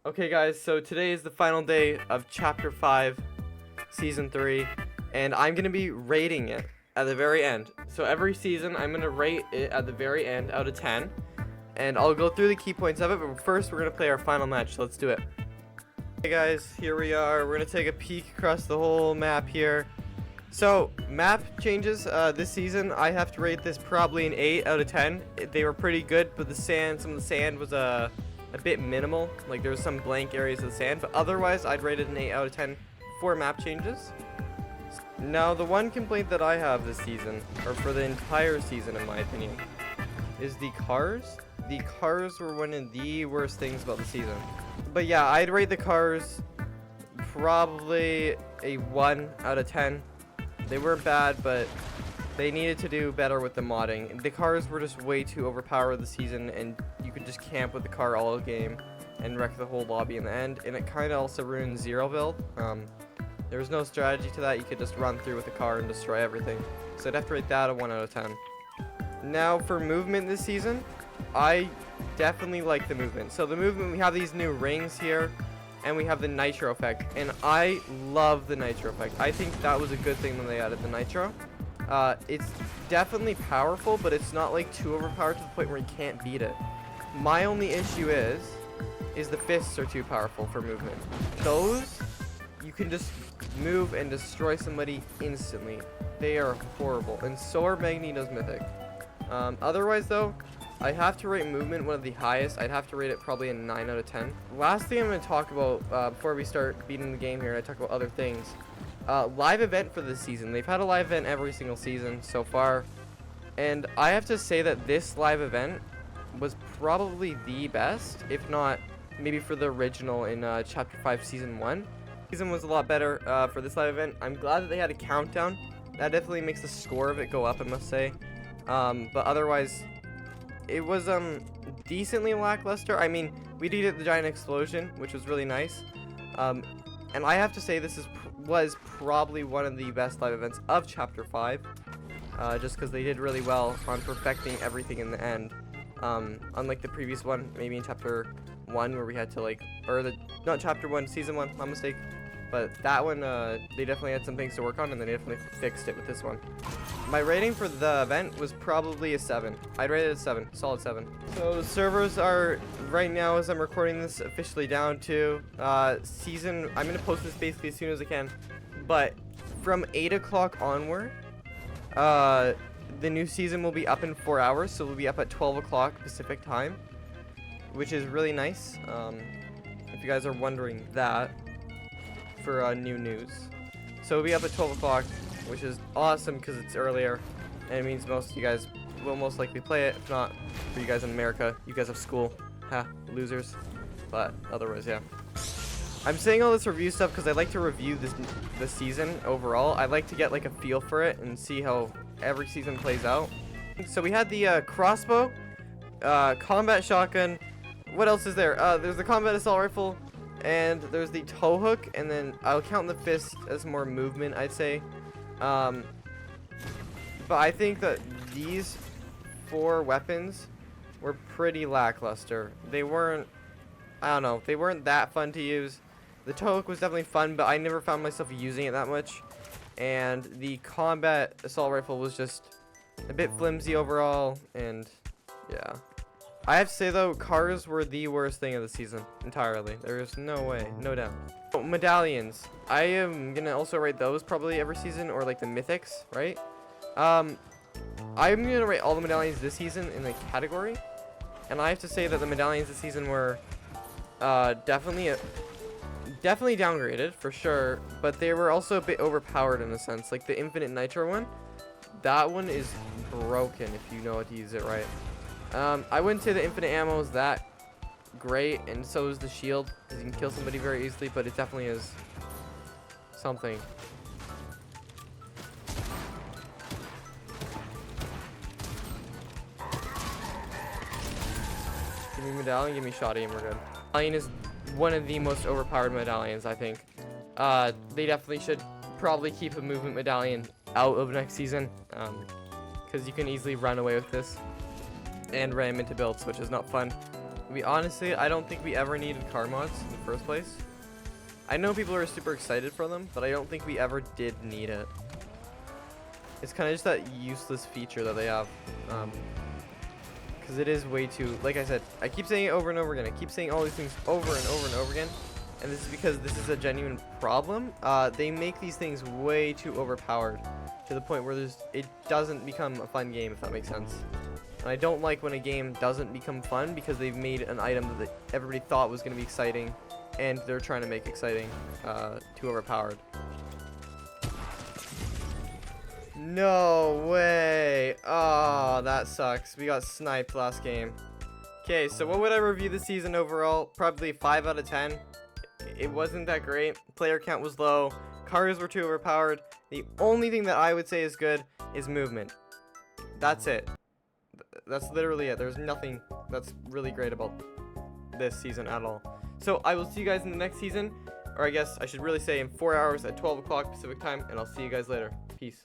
Okay guys, so today is the final day of Chapter 5, Season 3, and I'm going to be rating it at the very end. So every season, I'm going to rate it at the very end out of 10, and I'll go through the key points of it, but first we're going to play our final match, so let's do it. Hey guys, here we are. We're going to take a peek across the whole map here. So, map changes this season. I have to rate this probably an 8 out of 10. They were pretty good, but some of the sand was a bit minimal. Like, there was some blank areas of the sand, but otherwise I'd rate it an 8 out of 10 for map changes. Now, the one complaint that I have this season, or for the entire season in my opinion, is the cars. The cars were one of the worst things about the season. But yeah, I'd rate the cars probably a 1 out of 10. They weren't bad, but they needed to do better with the modding. The cars were just way too overpowered this season, and you could just camp with the car all game and wreck the whole lobby in the end. And it kind of also ruined zero build. There was no strategy to that. You could just run through with the car and destroy everything. So I'd have to rate that a 1 out of 10. Now for movement this season, I definitely like the movement. So the movement, we have these new rings here, and we have the nitro effect, and I love the nitro effect. I think that was a good thing when they added the nitro. It's definitely powerful, but it's not like too overpowered to the point where you can't beat it. My only issue is the fists are too powerful for movement. Those, you can just move and destroy somebody instantly. They are horrible, and so are Magneto's mythic. Otherwise though, I have to rate movement one of the highest. I'd have to rate it probably a 9 out of 10. Last thing I'm going to talk about before we start beating the game here, and I talk about other things. Live event for this season. They've had a live event every single season so far, and I have to say that this live event was probably the best, if not maybe for the original in Chapter 5 Season 1. Season was a lot better for this live event. I'm glad that they had a countdown. That definitely makes the score of it go up, I must say. But otherwise, it was decently lackluster. I mean, we did get the giant explosion, which was really nice. And I have to say this was probably one of the best live events of Chapter 5, just because they did really well on perfecting everything in the end. Unlike the previous one, maybe in Chapter 1 where we had to not Chapter 1, Season 1, my mistake. But that one, they definitely had some things to work on, and they definitely fixed it with this one. My rating for the event was probably a 7. I'd rate it a 7, solid 7. So the servers are, right now as I'm recording this, officially down to season. I'm going to post this basically as soon as I can. But from 8 o'clock onward, the new season will be up in 4 hours. So we'll be up at 12 o'clock Pacific time, which is really nice. If you guys are wondering that. For new news. So we'll be up at 12 o'clock, which is awesome because it's earlier, and it means most of you guys will most likely play it. If not, for you guys in America, you guys have school. Ha, losers. But otherwise, yeah. I'm saying all this review stuff because I like to review this season overall. I like to get like a feel for it and see how every season plays out. So we had the crossbow, combat shotgun. What else is there? There's the combat assault rifle. And there's the toe hook, and then I'll count the fist as more movement, I'd say. But I think that these 4 weapons were pretty lackluster. They weren't, I don't know, they weren't that fun to use. The toe hook was definitely fun, but I never found myself using it that much. And the combat assault rifle was just a bit flimsy overall, and yeah. I have to say though, cars were the worst thing of the season entirely. There is no way, no doubt. Oh, medallions. I am gonna also rate those probably every season, or like the mythics, right? I'm gonna rate all the medallions this season in the category, and I have to say that the medallions this season were definitely downgraded for sure, but they were also a bit overpowered in a sense. Like the infinite nitro one, that one is broken if you know how to use it right. I wouldn't say the infinite ammo is that great, and so is the shield, because you can kill somebody very easily, but it definitely is something. Give me medallion, give me shoddy, and we're good. Medallion is one of the most overpowered medallions, I think. They definitely should probably keep a movement medallion out of next season, because you can easily run away with this and ram into builds, which is not fun. I don't think we ever needed car mods in the first place. I know people are super excited for them, but I don't think we ever did need it. It's kind of just that useless feature that they have. Because it is way too, like I said, I keep saying it over and over again. I keep saying all these things over and over and over again. And this is because this is a genuine problem. They make these things way too overpowered to the point where it doesn't become a fun game, if that makes sense. And I don't like when a game doesn't become fun because they've made an item that everybody thought was going to be exciting, and they're trying to make exciting too overpowered. No way. Oh, that sucks. We got sniped last game. Okay, so what would I review the season overall? Probably 5 out of 10. It wasn't that great. Player count was low. Cars were too overpowered. The only thing that I would say is good is movement. That's it. That's literally it. There's nothing that's really great about this season at all. So I will see you guys in the next season. Or I guess I should really say in 4 hours at 12 o'clock Pacific time. And I'll see you guys later. Peace.